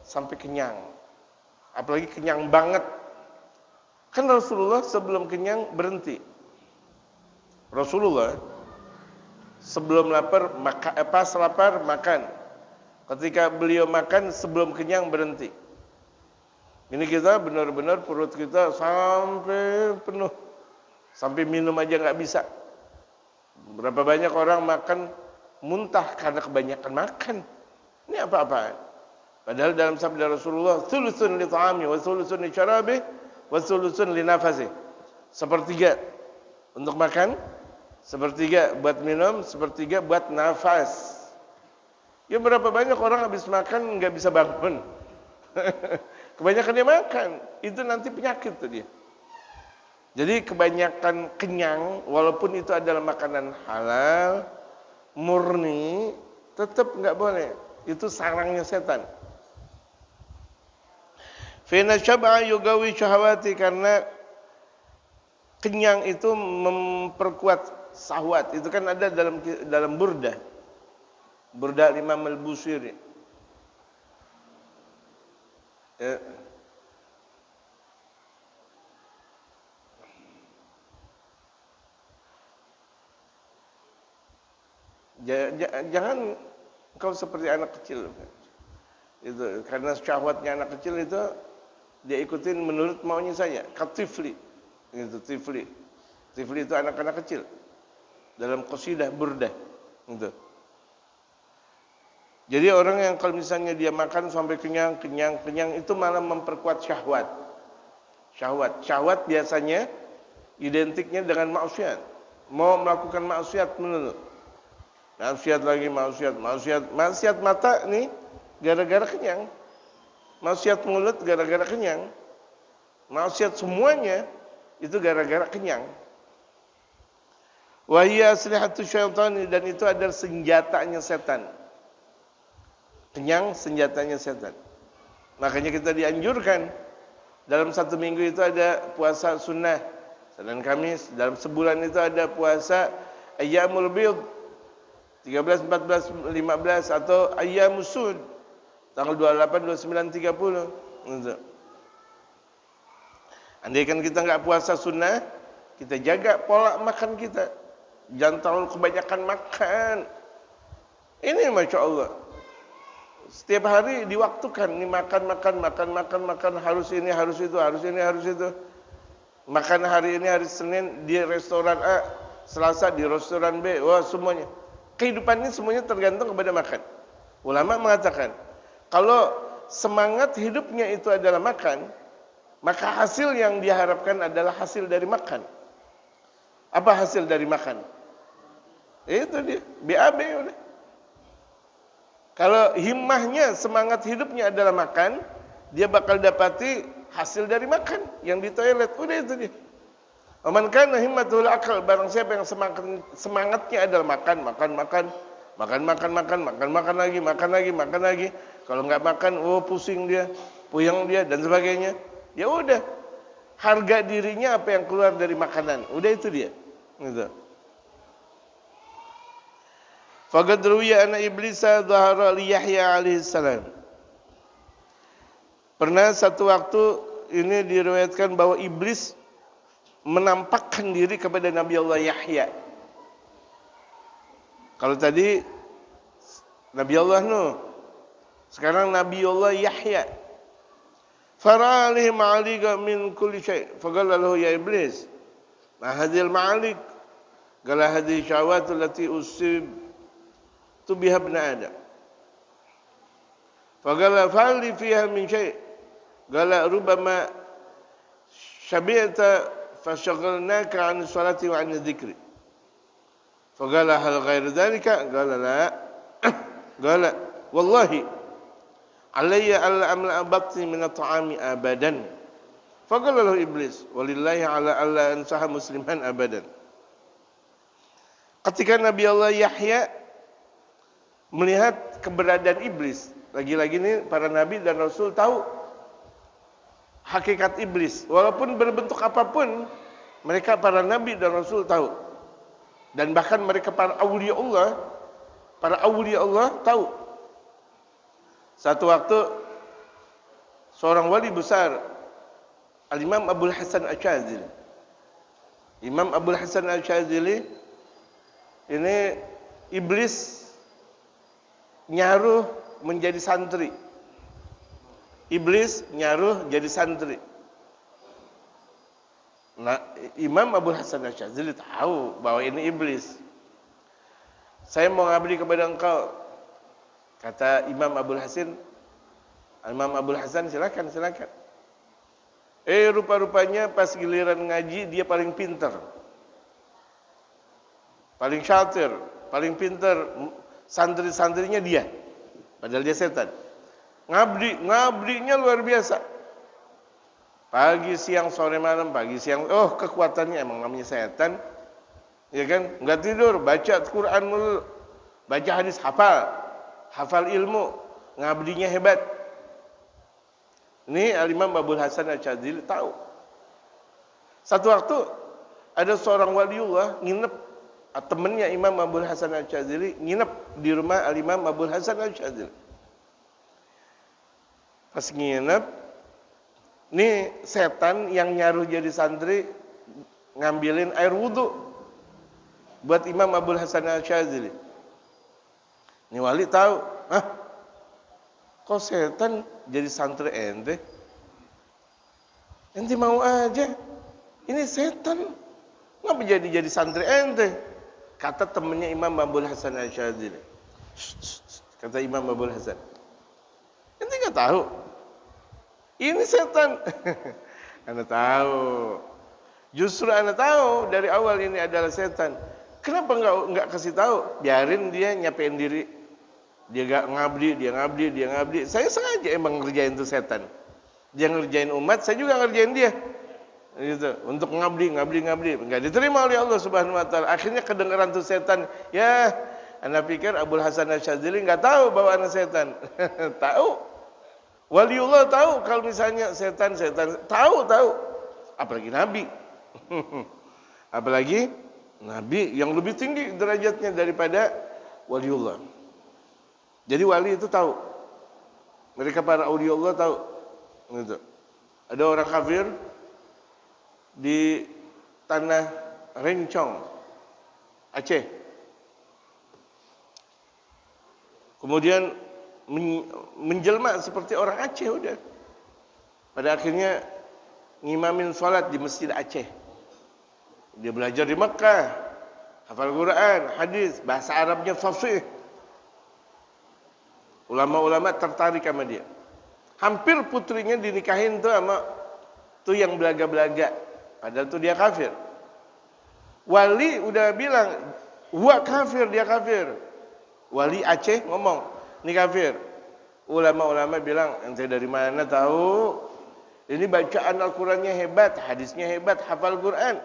S1: sampai kenyang. Apalagi kenyang banget. Kan Rasulullah sebelum kenyang berhenti. Rasulullah sebelum lapar pas lapar makan. Ketika beliau makan sebelum kenyang berhenti. Ini kita benar-benar perut kita sampai penuh. Sampai minum aja nggak bisa. Berapa banyak orang makan muntah karena kebanyakan makan. Ini apa-apaan? Padahal dalam sabda Rasulullah, "Thuluthun li ta'ami wa thuluthun li syarabi wa thuluthun li nafasi." Sepertiga untuk makan, sepertiga buat minum, sepertiga buat nafas. Ya berapa banyak orang habis makan nggak bisa bangun. Kebanyakan dia makan, itu nanti penyakit tuh dia. Jadi kebanyakan kenyang, walaupun itu adalah makanan halal, murni, tetap nggak boleh. Itu sarangnya setan. Fina syab'a yugawi syahwati, karena kenyang itu memperkuat syahwat. Itu kan ada dalam Burdah. Burdah Imam Al-Busiri. Jangan kau seperti anak kecil. Itu karena syahwatnya anak kecil itu dia ikutin menurut maunya saya. Katifli. Itu tifli. Tifli itu anak-anak kecil. Dalam qasidah Burdah. Gitu. Jadi orang yang kalau misalnya dia makan sampai kenyang itu malah memperkuat syahwat. Syahwat biasanya identiknya dengan maksiat. Mau melakukan maksiat melulu. Maksiat lagi maksiat mata nih gara-gara kenyang. Maksiat mulut gara-gara kenyang. Maksiat semuanya itu gara-gara kenyang. Wa hiya aslihatu syaitani, dan itu adalah senjatanya setan. Kenyang senjatanya setan. Makanya kita dianjurkan dalam satu minggu itu ada puasa sunnah Senin Kamis, dalam sebulan itu ada puasa Ayyamul Bid 13, 14, 15 atau Ayyamus Sud tanggal 28, 29, 30 gitu. Andaikan kita enggak puasa sunnah, kita jaga pola makan kita. Jangan terlalu kebanyakan makan. Ini Masya Allah. Setiap hari diwaktukan, ini makan, harus ini, harus itu, harus ini, harus itu. Makan hari ini, hari Senin di restoran A, Selasa di restoran B, wah semuanya. Kehidupan ini semuanya tergantung kepada makan. Ulama mengatakan, kalau semangat hidupnya itu adalah makan, maka hasil yang diharapkan adalah hasil dari makan. Apa hasil dari makan? Itu dia, BAB udah. Kalau himmahnya, semangat hidupnya adalah makan, dia bakal dapati hasil dari makan yang di toilet. Udah itu dia. Aman kana himmatul akal, barang siapa yang semangatnya adalah makan lagi. Kalau nggak makan, oh pusing dia, puyeng dia dan sebagainya. Ya udah, harga dirinya apa yang keluar dari makanan. Udah itu dia. Gitu. Faqad ruwiya anna iblisa dhahara li Yahya alaihi salam. Pernah satu waktu ini diriwayatkan bahwa iblis menampakkan diri kepada Nabi Allah Yahya. Kalau tadi Nabi Allah Nuh, sekarang Nabi Allah Yahya. Fara alaihi ma'aliga min kulli syai'. Faqala lahu ya iblis, ma hadhil ma'alik? Qala hadhihi syahwatul lati usib tu biha ibn Adam. Faqala fa'li fiha min syai'. Qala rubama syabi'ta fashaghalnaka 'an salati wa 'an dzikri. Faqala hal ghairu dzalika? Qala la. Qala wallahi alayya alla amla batni min at-ta'ami abadan. Faqala lahu iblis walillahi ala alla ansaha musliman abadan. Ketika Nabi Allah Yahya melihat keberadaan iblis, lagi-lagi ini para nabi dan rasul tahu hakikat iblis, walaupun berbentuk apapun, mereka para nabi dan rasul tahu. Dan bahkan mereka para awliya Allah tahu. Satu waktu seorang wali besar, Al-Imam Abul Hasan Asy-Syadzili. Imam Abul Hasan Asy-Syadzili ini iblis nyaruh menjadi santri. Iblis nyaruh jadi santri. Nah, Imam Abul Hasan Asy-Syadzili tahu bahwa ini iblis. Saya mau ngabdi kepada engkau. Kata Imam Abul Hasan, Imam Abul Hasan silakan. Rupa-rupanya pas giliran ngaji dia paling pintar. Paling syatir, paling pintar. Santri-santrinya dia, padahal dia setan. Ngabdinya luar biasa. Pagi, siang, sore, malam, kekuatannya emang namanya setan. Ya kan? Enggak tidur, baca Quran mulu, baca hadis, hafal ilmu, ngabdinya hebat. Ini Al-Imam Abul Hasan Asy-Syadzili tahu. Satu waktu ada seorang waliullah nginep, temannya Imam Abul Hasan Asy-Syadzili nginep di rumah Al-Imam Abul Hasan Asy-Syadzili. Pas nginep, nih setan yang nyaruh jadi santri ngambilin air wudu buat Imam Abul Hasan Asy-Syadzili. Ini wali tahu, kok setan jadi santri ente? Ente mau aja, ini setan ngapa jadi santri ente? Kata temannya Imam Abul Hasan Asy-Syadzili. Kata Imam Abul Hasan, ente nggak tahu? Ini setan. Anda tahu. Justru Anda tahu dari awal ini adalah setan. Kenapa enggak kasih tahu? Biarin dia nyapain diri. Dia gak ngabdi, dia ngabdi. Saya sengaja emang ngerjain tuh setan. Dia ngerjain umat, saya juga ngerjain dia. Gitu. Untuk ngabdi. Enggak diterima oleh Allah Subhanahu wa taala. Akhirnya kedengaran tuh setan. Ya, anda pikir Abul Hasan Asyadzili enggak tahu bahwa anak setan. Tahu. Waliullah tahu kalau misalnya setan tahu. Apalagi nabi. Apalagi nabi yang lebih tinggi derajatnya daripada waliullah. Jadi wali itu tahu. Mereka para auliaullah tahu. Gitu. Ada orang kafir di tanah Rencong, Aceh. Kemudian menjelma seperti orang Aceh udah. Pada akhirnya ngimamin salat di Masjid Aceh. Dia belajar di Mekah, hafal Quran, hadis, bahasa Arabnya fasih. Ulama-ulama tertarik sama dia. Hampir putrinya dinikahin tuh sama tuh yang belaga-belaga. Padahal tuh dia kafir. Wali udah bilang, "Wah kafir, dia kafir." Wali Aceh ngomong, "Ini kafir." Ulama-ulama bilang, "Ente dari mana tahu? Ini bacaan Al-Qur'annya hebat, hadisnya hebat, hafal Quran.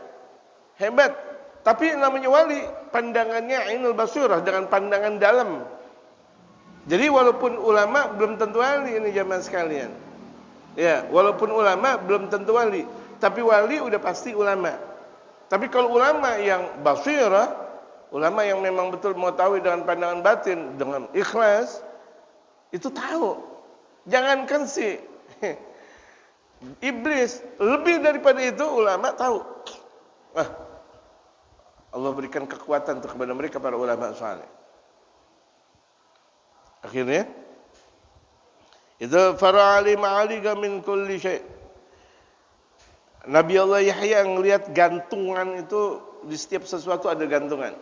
S1: Hebat. Tapi namanya wali, pandangannya ainul basirah, dengan pandangan dalam." Jadi walaupun ulama belum tentu wali ini jamaah sekalian. Ya, walaupun ulama belum tentu wali, tapi wali udah pasti ulama. Tapi kalau ulama yang basirah, ulama yang memang betul mengetahui dengan pandangan batin, dengan ikhlas, itu tahu. Jangankan si iblis, lebih daripada itu ulama tahu. Wah, Allah berikan kekuatan untuk kepada mereka para ulama saleh. Akhirnya itu fara'ali ma'aliga min kulli syai'. Nabi Allah Yahya ngelihat gantungan itu di setiap sesuatu ada gantungan.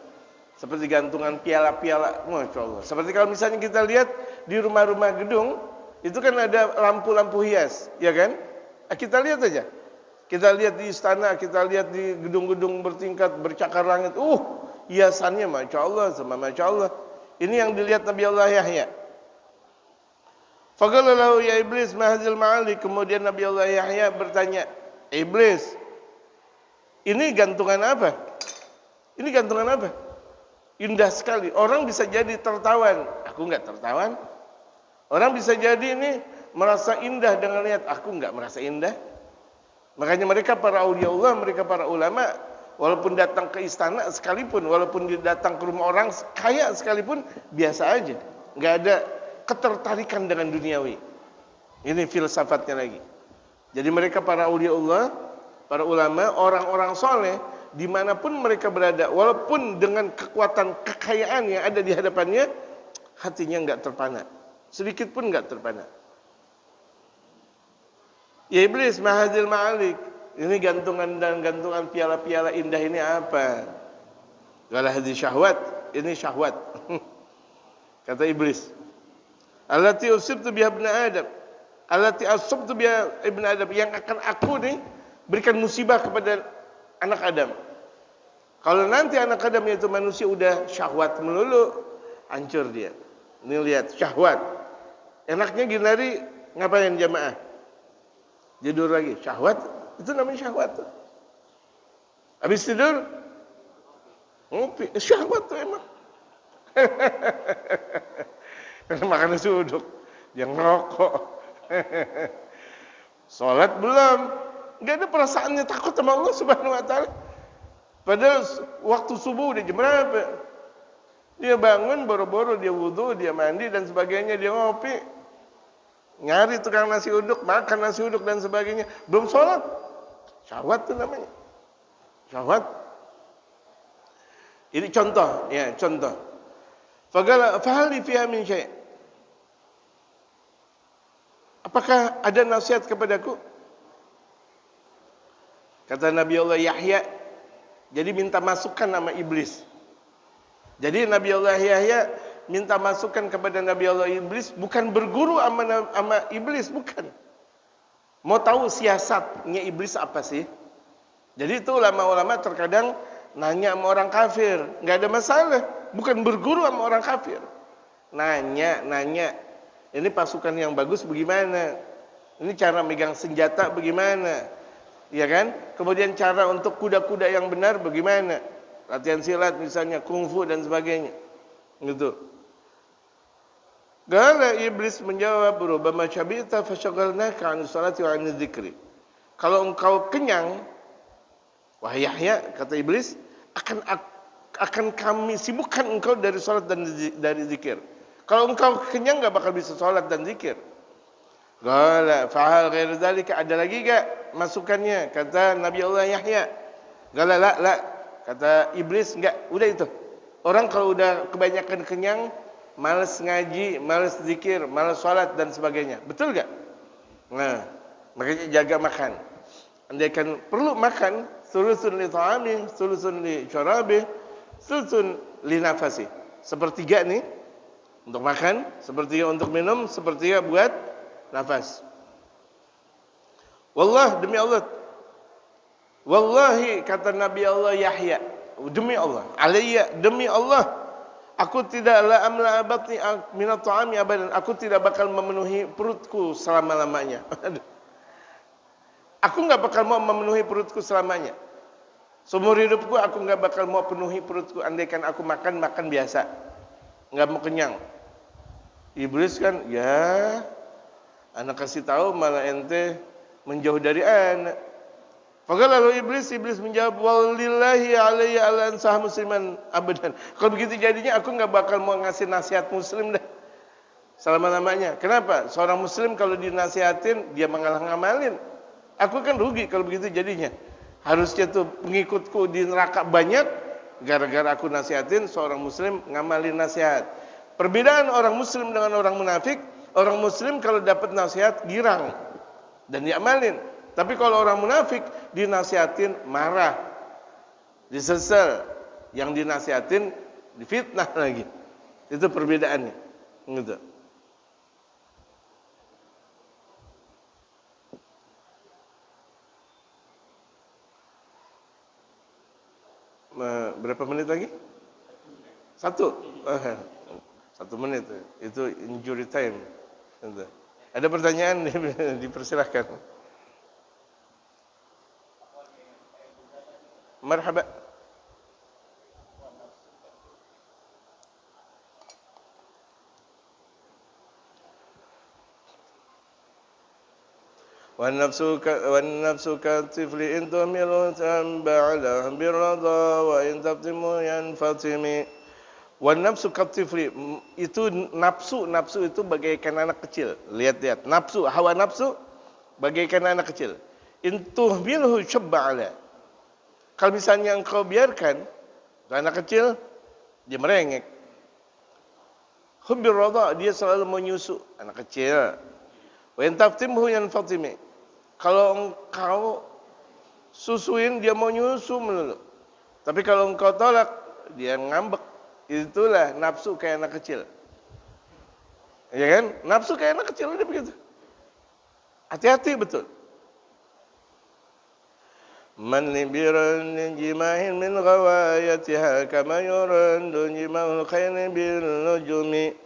S1: Seperti gantungan piala-piala, Masya Allah. Seperti kalau misalnya kita lihat di rumah-rumah gedung, itu kan ada lampu-lampu hias, ya kan? Kita lihat aja. Kita lihat di istana, kita lihat di gedung-gedung bertingkat, bercakar langit. Hiasannya Masya Allah, sama Masya Allah. Ini yang dilihat Nabi Allah Yahya. Faqala lahu ya iblis ma hadzal ma'ali. Kemudian Nabi Allah Yahya bertanya, "Iblis, ini gantungan apa? Ini gantungan apa? Indah sekali. Orang bisa jadi tertawan." Aku enggak tertawan. Orang bisa jadi ini merasa indah dengan lihat. Aku enggak merasa indah. Makanya mereka para auliaullah, mereka para ulama, walaupun datang ke istana sekalipun, walaupun datang ke rumah orang kaya sekalipun, biasa aja. Enggak ada ketertarikan dengan duniawi. Ini filsafatnya lagi. Jadi mereka para auliaullah, para ulama, orang-orang soleh, dimanapun mereka berada, walaupun dengan kekuatan kekayaan yang ada di hadapannya, hatinya enggak terpana. Sedikit pun enggak terpana. Ya iblis, mahadzil ma'alik. Ini gantungan dan gantungan piala-piala indah ini apa? Qala hadhi syahwat. Ini syahwat. Kata iblis. Allati usibtu biha ibn Adam. Allati asabtu biha ibn Adam. Yang akan aku nih berikan musibah kepada anak Adam. Kalau nanti anak Adam itu manusia udah syahwat melulu, hancur dia. Ini lihat syahwat. Enaknya gini hari ngapain jamaah? Tidur lagi, syahwat, itu namanya syahwat tuh. Habis tidur, ngopi, syahwat tuh emang. Karena makan nasi uduk, dia ngerokok. Sholat belum, nggak ada perasaannya takut sama Allah Subhanahu Wa Taala. Padahal waktu subuh udah jam berapa? Dia bangun, boro-boro dia wudu, dia mandi dan sebagainya, dia ngopi. Nyari tukang nasi uduk, makan nasi uduk dan sebagainya. Belum sholat. Syahwat itu namanya. Syahwat. Ini contoh, ya contoh. Fahal li fiha min syai'. Apakah ada nasihat kepadaku? Kata Nabi Allah Yahya, jadi minta masukan nama iblis. Jadi Nabi Allah Yahya minta masukan kepada Nabi Allah Iblis, bukan berguru sama iblis, bukan. Mau tahu siasatnya iblis apa sih? Jadi itu ulama-ulama terkadang nanya sama orang kafir, nggak ada masalah, bukan berguru sama orang kafir. nanya. Ini pasukan yang bagus bagaimana? Ini cara megang senjata bagaimana? Ya kan? Kemudian cara untuk kuda-kuda yang benar bagaimana? Latihan silat misalnya, kungfu dan sebagainya. Gitu. Qala iblis menjawab, "Rubbama syabita fasyagalnaka 'an salati wa 'an dzikri." Kalau engkau kenyang, wahai Yahya, kata iblis, akan kami sibukkan engkau dari salat dan dari zikir. Kalau engkau kenyang enggak bakal bisa salat dan zikir. Qala fa'al ghairu dzalika, ada lagi enggak masukannya? Kata Nabi Allah Yahya. Qala la. Kata iblis, enggak, udah itu. Orang kalau udah kebanyakan kenyang, malas ngaji, malas zikir, malas salat dan sebagainya. Betul enggak? Nah, makanya jaga makan. Andaikan perlu makan, sulusun li ta'ami, sulusun li syarabi, sulusun li nafasi. Sepertiga nih untuk makan, sepertiga untuk minum, sepertiga buat nafas. Demi Allah. Wallahi, kata Nabi Allah Yahya, demi Allah, alayya, demi Allah, aku tidaklah amla batni minat ta'ami abadan, aku tidak bakal memenuhi perutku selama-lamanya. Aku enggak bakal mau memenuhi perutku selamanya. Seumur hidupku aku enggak bakal mau penuhi perutku, andaikan aku makan biasa. Enggak mau kenyang. Iblis kan, ya, anak kasih tahu malah ente menjauh dari anak. Faqala lalu iblis menjawab, "Wallahi alayya ala ansah musliman abadan." Kalau begitu jadinya aku enggak bakal mau ngasih nasihat muslim dah selama-lamanya. Kenapa? Seorang muslim kalau dinasihatin dia ngamalin. Aku kan rugi kalau begitu jadinya. Harusnya tuh pengikutku di neraka banyak gara-gara aku nasihatin seorang muslim ngamalin nasihat. Perbedaan orang muslim dengan orang munafik, orang muslim kalau dapat nasihat girang dan diamalin. Tapi kalau orang munafik dinasihatin marah, disesal, yang dinasihatin difitnah lagi. Itu perbedaannya. Gitu. Berapa menit lagi? 1 menit. Itu injury time. Gitu. Ada pertanyaan dipersilahkan. Marhaba. والنفس كالطفل إن تهمله تنبع على بالرضا وإن تفتمه ينفتم. والنفس كالطفل, itu nafsu itu bagaikan anak kecil. Lihat nafsu, hawa nafsu bagaikan anak kecil. In tuhmilhu syabba ala. Kalau misalnya engkau biarkan anak kecil, dia merengek. Hubbir radha, dia selalu menyusu anak kecil. Wa in taftimhu yanfatimi. Kalau engkau susuin dia mau nyusu melulu. Tapi kalau engkau tolak dia ngambek. Itulah nafsu kayak anak kecil. Ya kan? Nafsu kayak anak kecil udah begitu. Hati-hati betul. Man biran jimahin min ghawayatiha kama yurandu jimahul khayni bil nujumi.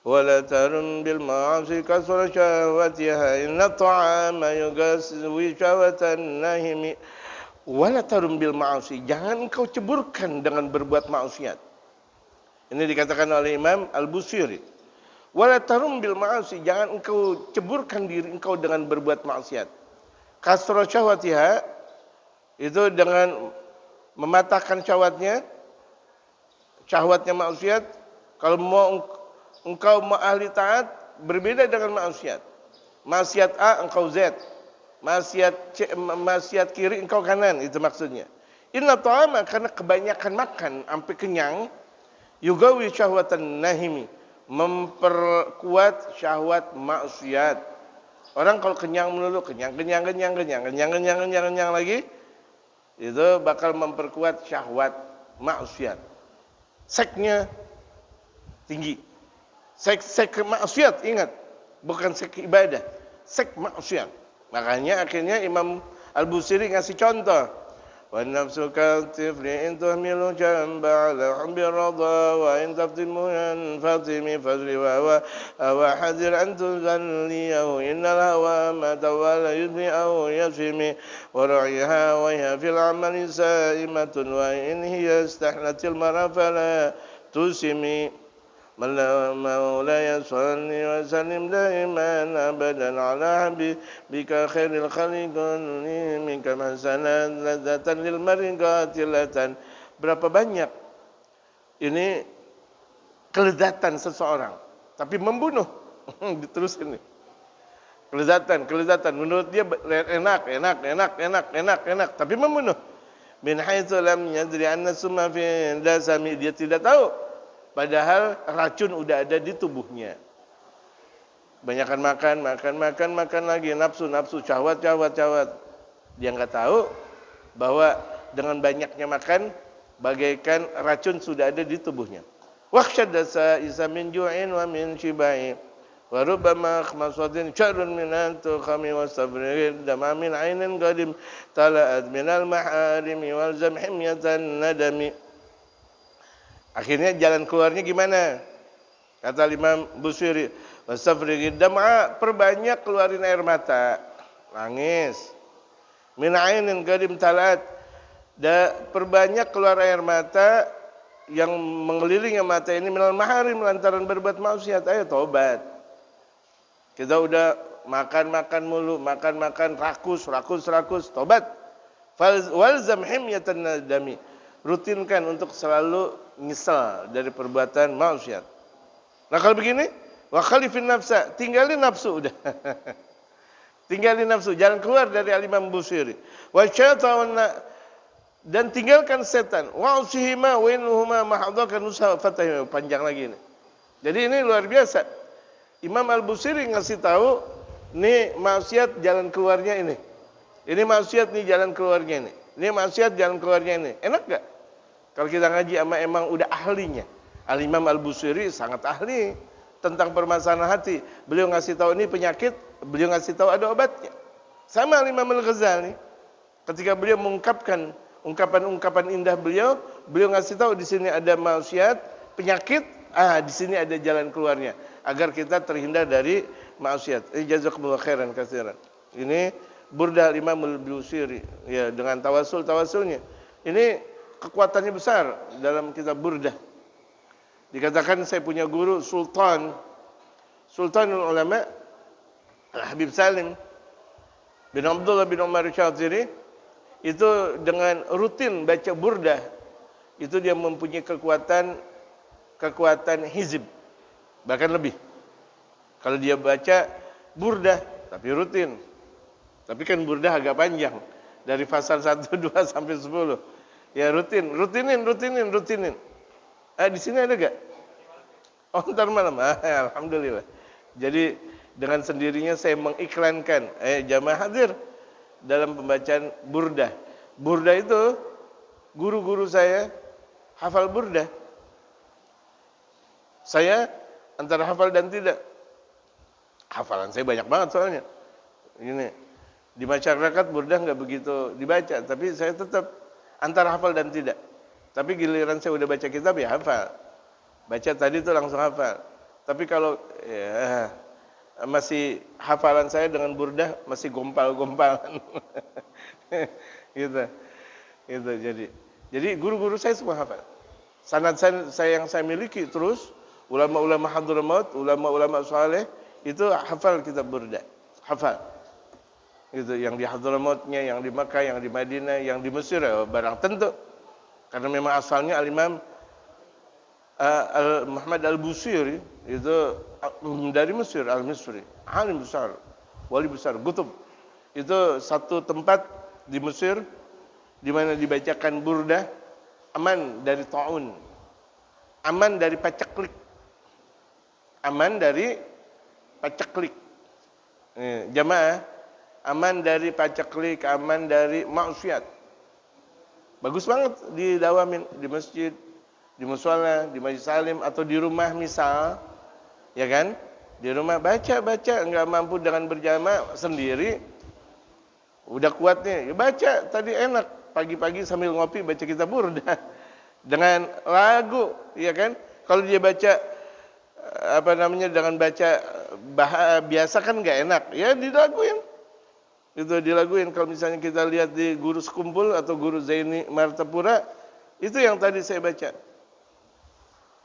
S1: ولا ترم بالمعاصي كثر شهوتها إن الطعام يغذي شهوة النهم. ولا ترم بالمعاصي, jangan engkau ceburkan dengan berbuat maksiat. Ini dikatakan oleh Imam Al-Busiri. Wala tarum bil ma'asi, jangan engkau ceburkan diri engkau dengan berbuat maksiat. Kasra syahwatiha, itu dengan mematahkan syahwatnya maksiat. Kalau mau engkau ahli taat, berbeda dengan maksiat. Maksiat A engkau Z, maksiat kiri engkau kanan, itu maksudnya. Inna ta'ama, karena kebanyakan makan sampai kenyang, yugawi syahwatan nahimi, memperkuat syahwat maksiat. Orang kalau kenyang melulu, kenyang lagi, itu bakal memperkuat syahwat maksiat. Seksnya tinggi. Seks maksiat, ingat, bukan seks ibadah, seks maksiat. Makanya akhirnya Imam Al-Busiri ngasih contoh. والنفس كالطفل إن تهمل جنب على حب الرضا وإن تفتنه ينفطم فجر أو حذر أن تذليه إن الهوى ما توال يدمي أو يفهم ورعيها وهي في العمل سائمة وإن هي استحلت المرء فلا تسمي مولاي صل وسلم دائما أبدا على حبيبك خير الخلق منك حسنات لذة للمرء قاتلة. Berapa banyak ini kelezatan seseorang, tapi membunuh. Diterusin nih. Kelezatan menurut dia enak, tapi membunuh. Min haitsu lam yadri anna summa fi dasami, dia tidak tahu padahal racun udah ada di tubuhnya. Banyakan makan lagi, nafsu, syahwat. Dia nggak tahu bahwa dengan banyaknya makan bagaikan racun sudah ada di tubuhnya. Waqshadasa isa min ju'in wa min shibai wa rubbama khmasatin syarrun min antukhami wa sabrin dama min ainin qadim tala'at minal maharimi wal zamhimyatan nadami. Akhirnya jalan keluarnya gimana? Kata Imam Busiri, wasafrigid dam'a, perbanyak keluarin air mata, nangis. Min ainin qadim talat, perbanyak keluar air mata yang mengelilingi mata ini minal maharim lantaran berbuat maksiat. Ayo tobat. Kita udah makan mulu, makan rakus, tobat. Walzam himyatan nadami, rutinkan untuk selalu nyesal dari perbuatan maksiat. Nah kalau begini, wa khalifin nafsa, tinggalin nafsu udah. Tinggalin nafsu, jangan keluar dari Al-Imam Busiri. Wa syaitan, dan tinggalkan setan. Wa usihima wa innuhuma mahadzakan usafatahima, panjang lagi ini. Jadi ini luar biasa. Imam Al-Busiri ngasih tahu, nih maksiat jalan keluarnya ini. Ini maksiat nih jalan keluarnya ini. Ini maksiat jalan keluarnya ini. Enak gak? Kalau kita ngaji sama emang udah ahlinya. Al-Imam Al-Busiri sangat ahli tentang permasalahan hati. Beliau ngasih tahu ini penyakit, beliau ngasih tahu ada obatnya. Sama Al-Imam Al-Ghazali. Ketika beliau mengungkapkan ungkapan-ungkapan indah beliau ngasih tahu di sini ada maksiat, penyakit, di sini ada jalan keluarnya agar kita terhindar dari maksiat. Jazakumullah khairan katsiran. Ini Burdah Imam Al-Busiri ya, dengan tawasulnya. Ini kekuatannya besar dalam kitab Burdah. Dikatakan saya punya guru Sultanul Ulama Habib Salim bin Abdullah bin Umar Syatiri, itu dengan rutin baca Burdah itu dia mempunyai kekuatan hizib, bahkan lebih. Kalau dia baca Burdah tapi rutin. Tapi kan Burdah agak panjang, dari pasal 1, 2 sampai 10. Ya rutinin. Di sini ada gak? Oh, ntar malam. Alhamdulillah. Jadi dengan sendirinya saya mengiklankan, jamaah hadir dalam pembacaan Burdah. Burdah itu guru-guru saya hafal Burdah. Saya antara hafal dan tidak. Hafalan saya banyak banget soalnya. Ini di masyarakat Burdah nggak begitu dibaca, tapi saya tetap antara hafal dan tidak. Tapi giliran saya udah baca kitab ya hafal. Baca tadi tuh langsung hafal. Tapi kalau masih hafalan saya dengan Burdah masih gompal-gompalan. gitu. Jadi guru-guru saya semua hafal. Sanad saya yang saya miliki terus ulama-ulama Hadramaut, ulama-ulama saleh itu hafal kitab Burdah. Hafal. Gitu, yang di Hadramautnya, yang di Makkah, yang di Madinah, yang di Mesir, barang tentu. Karena memang asalnya Al-Imam Muhammad Al-Busiri itu dari Mesir, Al-Misri, alim besar, wali besar, kutub. Itu satu tempat di Mesir di mana dibacakan Burdah, aman dari taun, aman dari paceklik, jamaah, aman dari paceklik, aman dari maksiat. Bagus banget didawamin di masjid, di mushola, di majlis salim atau di rumah misal, ya kan? Di rumah baca, enggak mampu dengan berjamaah sendiri, udah kuat nih, ya baca tadi enak. pagi-pagi sambil ngopi baca kitab burdah dengan lagu, ya kan? Kalau dia baca dengan baca biasa kan nggak enak, ya dilaguin. Itu dilaguin. Kalau misalnya kita lihat di Guru Sekumpul atau Guru Zaini Martapura, itu yang tadi saya baca.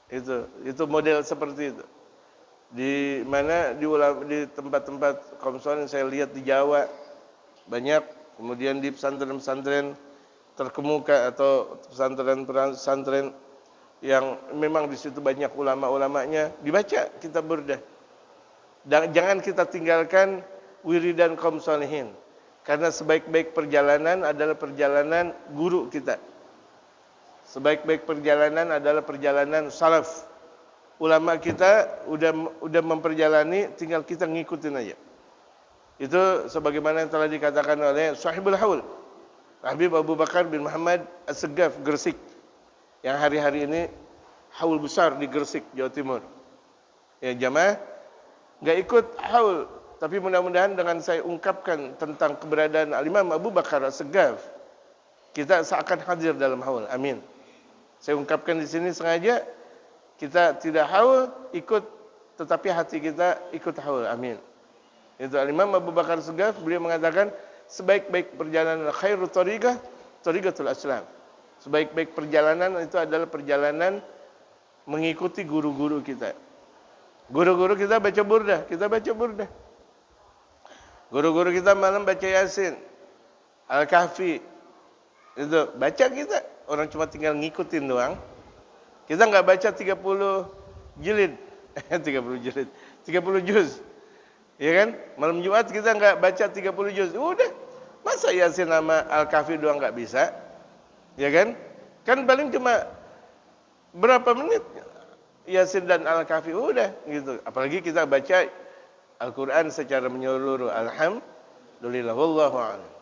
S1: Itu model seperti itu. Di mana di tempat-tempat kaum soleh saya lihat di Jawa banyak, kemudian di pesantren-pesantren terkemuka atau pesantren-pesantren yang memang di situ banyak ulama-ulamanya, dibaca kitab burdah. Dan jangan kita tinggalkan wiridan kaum salihin. Karena sebaik-baik perjalanan adalah perjalanan guru kita. Sebaik-baik perjalanan adalah perjalanan salaf. Ulama kita udah memperjalani, tinggal kita ngikutin aja. Itu sebagaimana yang telah dikatakan oleh Sahibul Haul, Habib Abu Bakar bin Muhammad As-Segaf Gresik, yang hari-hari ini haul besar di Gresik, Jawa Timur. Ya jamaah enggak ikut haul, tapi mudah-mudahan dengan saya ungkapkan tentang keberadaan Al-Imam Abu Bakar As-Segaf, kita seakan hadir dalam haul. Amin. Saya ungkapkan di sini sengaja, kita tidak haul ikut, tetapi hati kita ikut haul. Amin. Itu Al-Imam Abu Bakar As-Segaf, beliau mengatakan sebaik-baik perjalanan khairu thariqah thariqatul Islam. Sebaik-baik perjalanan itu adalah perjalanan mengikuti guru-guru kita. Guru-guru kita baca burdah, kita baca burdah. Guru-guru kita malam baca Yasin, Al-Kahfi. Itu baca kita. Orang cuma tinggal ngikutin doang. Kita enggak baca 30 jilid. 30 jilid. 30 juz. Ya kan? Malam Jumat kita enggak baca 30 juz. Udah. Masa Yasin sama Al-Kahfi doang enggak bisa? Ya kan? Kan paling cuma berapa menit Yasin dan Al-Kahfi udah gitu. Apalagi kita baca Al-Qur'an secara menyeluruh. Alhamdulillah wallahu a'lam.